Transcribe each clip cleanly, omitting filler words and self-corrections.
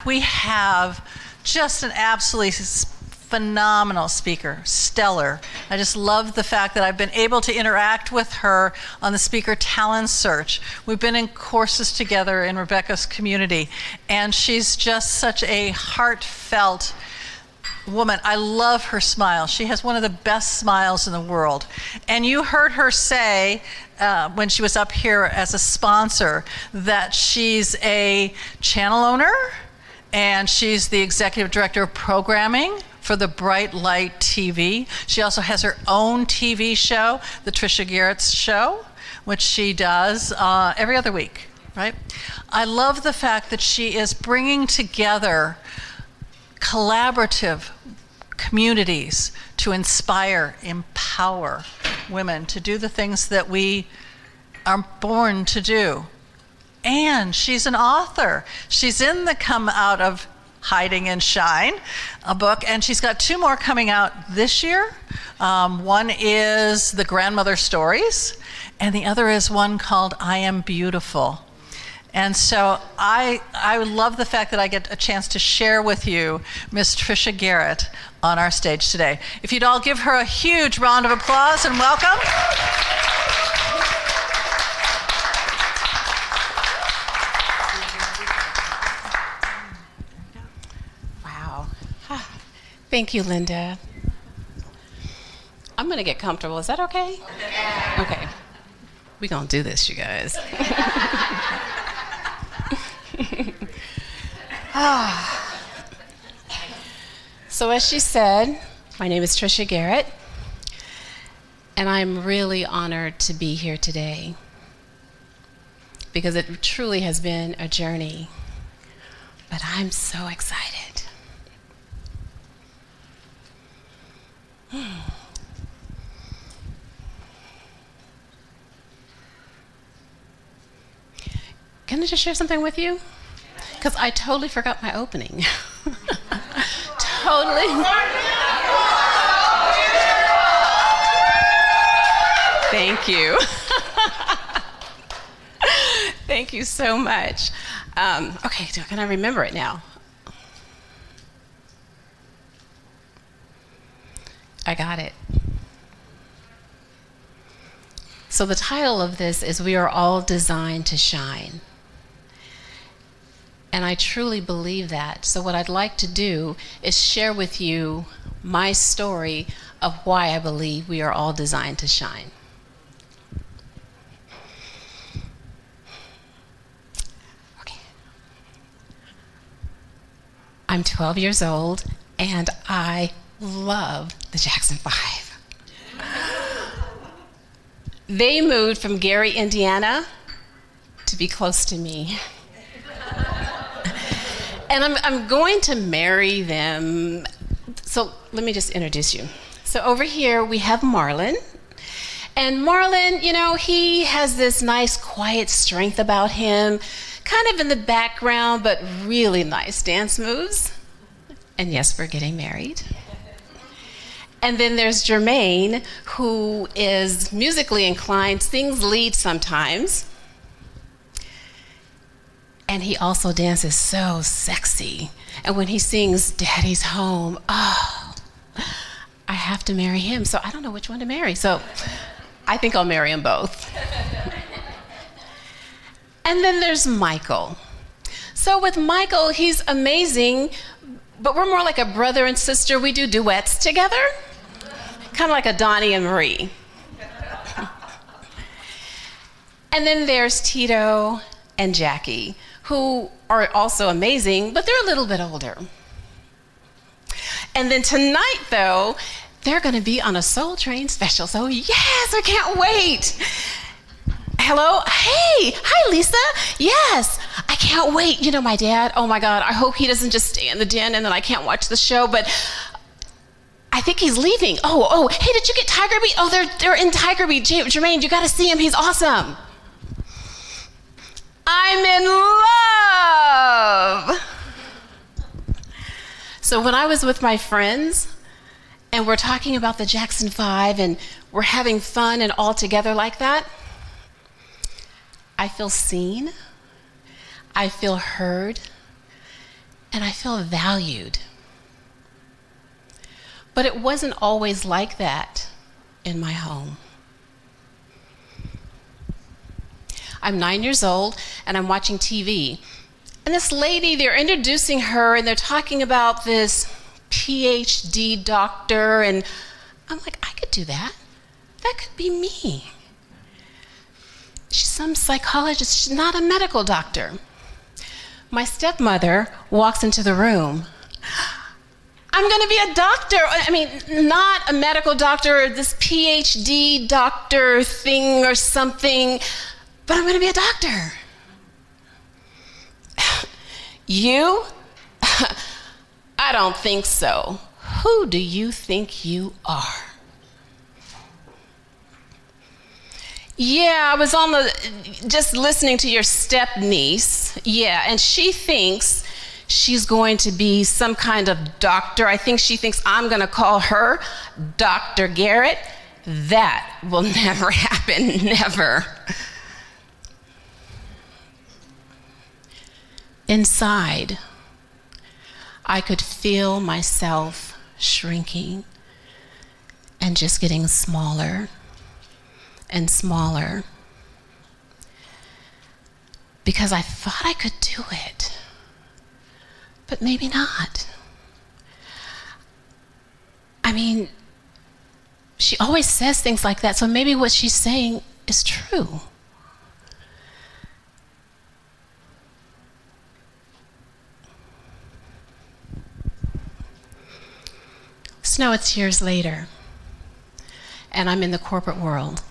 We have just an absolutely phenomenal speaker, stellar. I just love the fact that I've been able to interact with her on the speaker talent search. We've been in courses together in Rebecca's community, and she's just such a heartfelt woman. I love her smile. She has one of the best smiles in the world. And you heard her say when she was up here as a sponsor that she's a channel owner and she's the executive director of programming for the BriteLite TV. She also has her own TV show, the Trisha Garrett's show, which she does every other week, right? I love the fact that she is bringing together collaborative communities to inspire, empower women to do the things that we are born to do. And she's an author. She's in the Come Out of Hiding and Shine, a book, and she's got 2 more coming out this year. One is The Grandmother Stories, and the other is one called I Am Beautiful. And so I love the fact that I get a chance to share with you Miss Trisha Garrett on our stage today. If you'd all give her a huge round of applause and welcome. Wow. Thank you, Linda. I'm going to get comfortable. Is that okay? Okay. We're going to do this, you guys. So as she said, my name is Trisha Garrett, and I'm really honored to be here today because it truly has been a journey, but I'm so excited. Can I just share something with you? Because I totally forgot my opening. Totally. Thank you. Thank you so much. Okay, can I remember it now? I got it. So the title of this is We Are All Designed to Shine. And I truly believe that. So what I'd like to do is share with you my story of why I believe we are all designed to shine. Okay. I'm 12 years old, and I love the Jackson 5. They moved from Garrett, Indiana, to be close to me. And I'm going to marry them. So let me just introduce you. So over here we have Marlon. And Marlon, you know, he has this nice quiet strength about him, kind of in the background, but really nice dance moves. And yes, we're getting married. And then there's Jermaine, who is musically inclined, sings lead sometimes. And he also dances so sexy. And when he sings Daddy's Home, oh, I have to marry him. So I don't know which one to marry. So I think I'll marry them both. And then there's Michael. So with Michael, he's amazing, but we're more like a brother and sister. We do duets together, kind of like a Donnie and Marie. And then there's Tito and Jackie, who are also amazing, but they're a little bit older. And then tonight, though, they're going to be on a Soul Train special. So yes, I can't wait. Hello? Hey, hi, Lisa. Yes, I can't wait. You know, my dad, oh my God, I hope he doesn't just stay in the den and then I can't watch the show, but I think he's leaving. Oh, hey, did you get Tiger Beat? Oh, they're in Tiger Beat. Jermaine, you got to see him. He's awesome. I'm in love. So when I was with my friends and we're talking about the Jackson 5 and we're having fun and all together like that, I feel seen, I feel heard, and I feel valued. But it wasn't always like that in my home. I'm 9 years old, and I'm watching TV. And this lady, they're introducing her, and they're talking about this PhD doctor, and I'm like, I could do that. That could be me. She's some psychologist. She's not a medical doctor. My stepmother walks into the room. I'm going to be a doctor. I mean, not a medical doctor, this PhD doctor thing or something, but I'm going to be a doctor. You? I don't think so. Who do you think you are? Yeah, I was just listening to your step-niece. Yeah, and she thinks she's going to be some kind of doctor. I think she thinks I'm going to call her Dr. Garrett. That will never happen, never. Inside, I could feel myself shrinking and just getting smaller and smaller, because I thought I could do it, but maybe not. I mean, she always says things like that, so maybe what she's saying is true. So now it's years later, and I'm in the corporate world.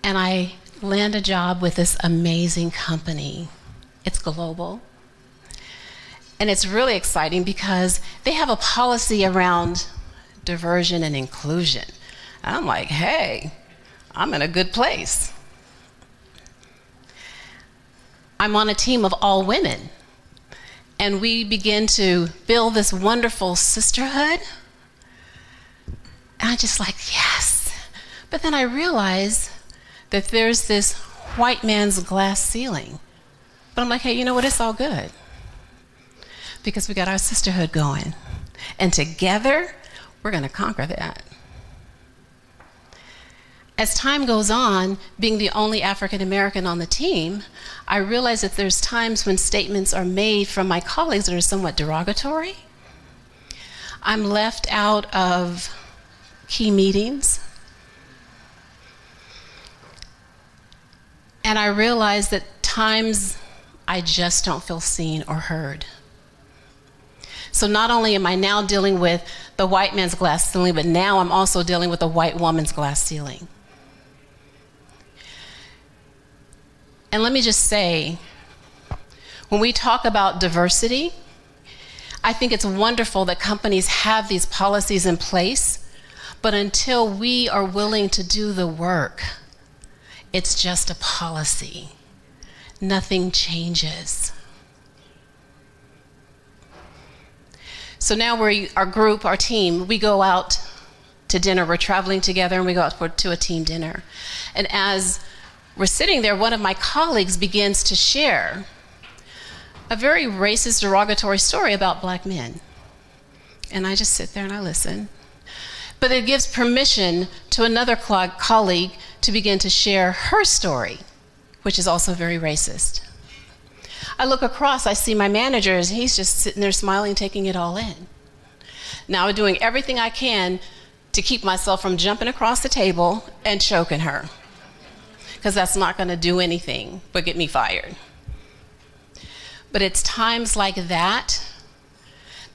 And I land a job with this amazing company. It's global. And it's really exciting because they have a policy around diversion and inclusion. And I'm like, hey, I'm in a good place. I'm on a team of all women. And we begin to build this wonderful sisterhood. And I'm just like, yes. But then I realize that there's this white man's glass ceiling. But I'm like, hey, you know what? It's all good. Because we got our sisterhood going. And together, we're going to conquer that. As time goes on, being the only African American on the team, I realize that there's times when statements are made from my colleagues that are somewhat derogatory. I'm left out of key meetings. And I realize that times I just don't feel seen or heard. So not only am I now dealing with the white man's glass ceiling, but now I'm also dealing with the white woman's glass ceiling. And let me just say, when we talk about diversity, I think it's wonderful that companies have these policies in place, but until we are willing to do the work, it's just a policy. Nothing changes. So now our group, our team, we go out to dinner. We're traveling together and we go out to a team dinner. And as we're sitting there, one of my colleagues begins to share a very racist, derogatory story about black men. And I just sit there and I listen. But it gives permission to another colleague to begin to share her story, which is also very racist. I look across, I see my manager, and he's just sitting there smiling, taking it all in. Now I'm doing everything I can to keep myself from jumping across the table and choking her, because that's not going to do anything but get me fired. But it's times like that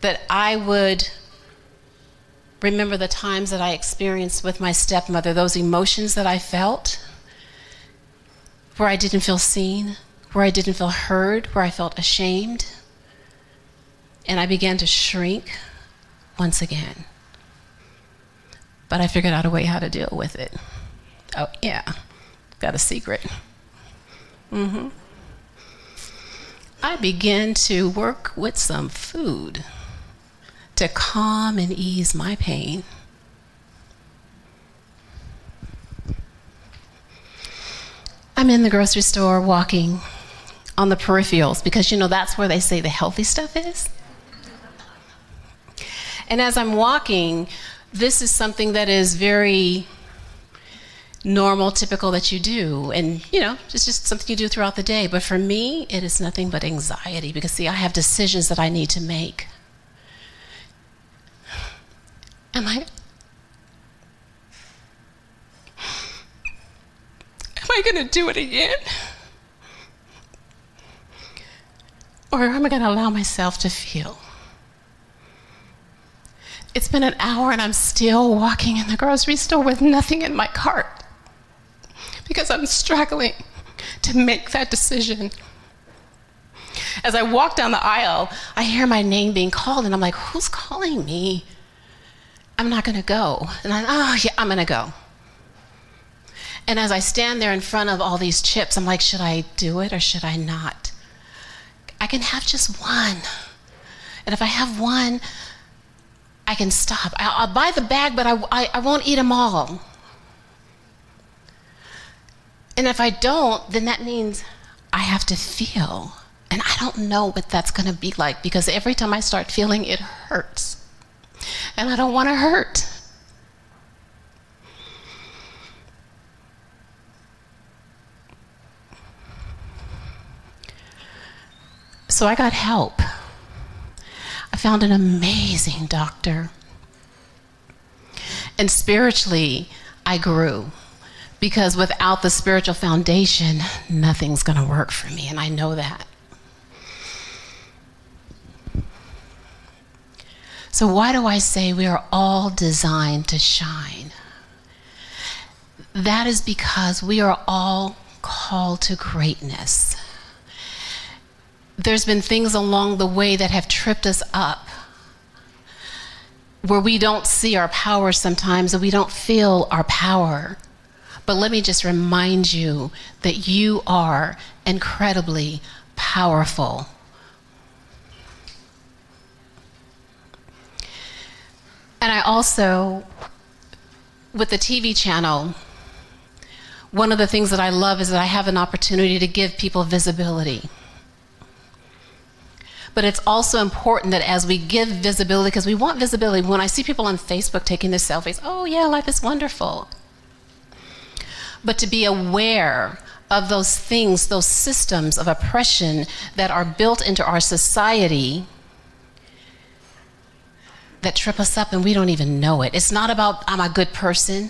that I would remember the times that I experienced with my stepmother, those emotions that I felt, where I didn't feel seen, where I didn't feel heard, where I felt ashamed. And I began to shrink once again. But I figured out a way how to deal with it. Oh, yeah, got a secret. I began to work with some food to calm and ease my pain. I'm in the grocery store walking on the peripherals, because you know that's where they say the healthy stuff is. And as I'm walking, this is something that is very normal, typical that you do. And, you know, it's just something you do throughout the day. But for me, it is nothing but anxiety because, see, I have decisions that I need to make. Am I going to do it again? Or am I going to allow myself to feel? It's been an hour and I'm still walking in the grocery store with nothing in my cart because I'm struggling to make that decision. As I walk down the aisle, I hear my name being called and I'm like, who's calling me? I'm not going to go. And I'm going to go. And as I stand there in front of all these chips, I'm like, should I do it or should I not? I can have just one. And if I have one, I can stop. I'll buy the bag, but I won't eat them all. And if I don't, then that means I have to feel. And I don't know what that's going to be like because every time I start feeling, it hurts. And I don't want to hurt. So I got help. I found an amazing doctor. And spiritually, I grew. Because without the spiritual foundation, nothing's going to work for me, and I know that. So why do I say we are all designed to shine? That is because we are all called to greatness. There's been things along the way that have tripped us up, where we don't see our power sometimes, and we don't feel our power. But let me just remind you that you are incredibly powerful. And I also, with the TV channel, one of the things that I love is that I have an opportunity to give people visibility. But it's also important that as we give visibility, because we want visibility, when I see people on Facebook taking their selfies, oh yeah, life is wonderful. But to be aware of those things, those systems of oppression that are built into our society that trip us up and we don't even know it. It's not about I'm a good person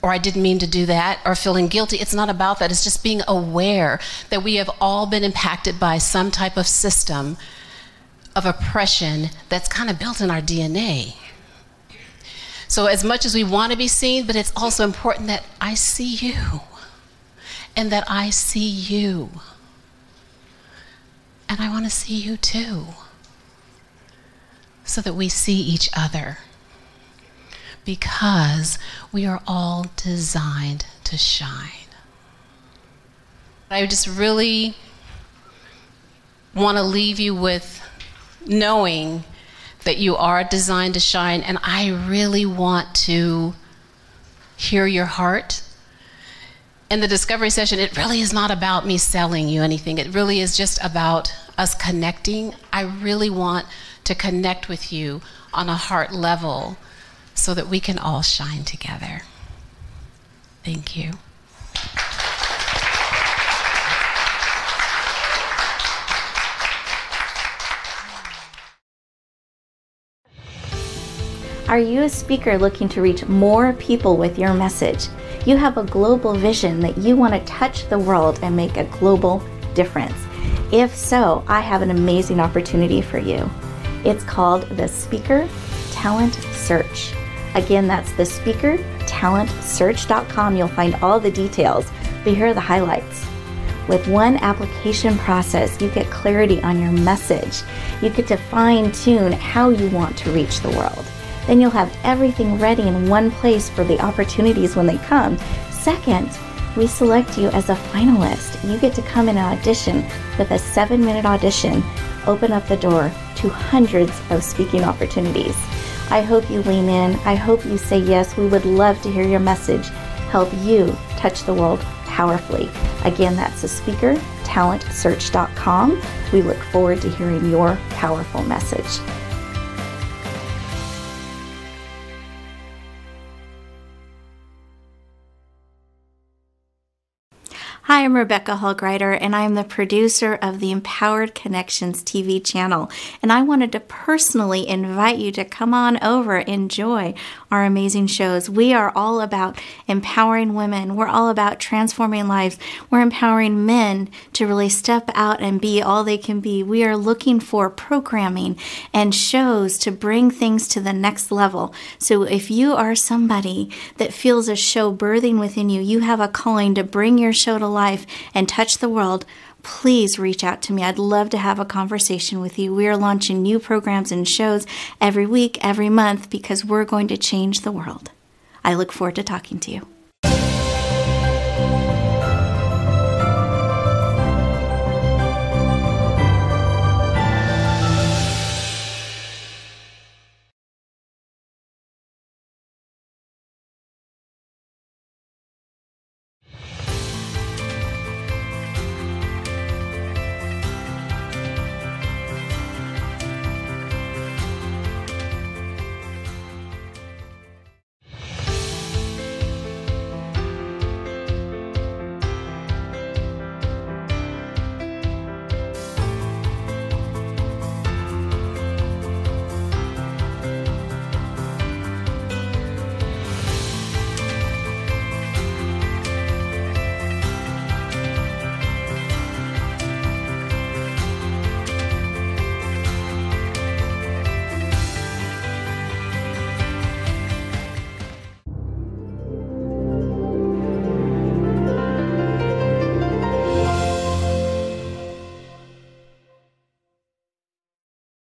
or I didn't mean to do that or feeling guilty. It's not about that. It's just being aware that we have all been impacted by some type of system of oppression that's kind of built in our DNA. So as much as we want to be seen, but it's also important that I see you and that I see you. And I want to see you too, so that we see each other, because we are all designed to shine. I just really want to leave you with knowing that you are designed to shine, and I really want to hear your heart. In the discovery session, it really is not about me selling you anything. It really is just about us connecting. I really want to connect with you on a heart level so that we can all shine together. Thank you. Are you a speaker looking to reach more people with your message? You have a global vision that you want to touch the world and make a global difference. If so, I have an amazing opportunity for you. It's called the Speaker Talent Search. Again, that's the speakertalentsearch.com. You'll find all the details, but here are the highlights. With one application process, you get clarity on your message. You get to fine-tune how you want to reach the world. Then you'll have everything ready in one place for the opportunities when they come. Second, we select you as a finalist. You get to come in and audition with a 7-minute audition, open up the door to hundreds of speaking opportunities. I hope you lean in. I hope you say yes. We would love to hear your message help you touch the world powerfully. Again, that's the talentsearch.com. We look forward to hearing your powerful message. Hi, I'm Rebecca Hallgreiter, and I'm the producer of the Empowered Connections TV channel. And I wanted to personally invite you to come on over, enjoy our amazing shows. We are all about empowering women. We're all about transforming lives. We're empowering men to really step out and be all they can be. We are looking for programming and shows to bring things to the next level. So if you are somebody that feels a show birthing within you, you have a calling to bring your show to life and touch the world, please reach out to me. I'd love to have a conversation with you. We are launching new programs and shows every week, every month, because we're going to change the world. I look forward to talking to you.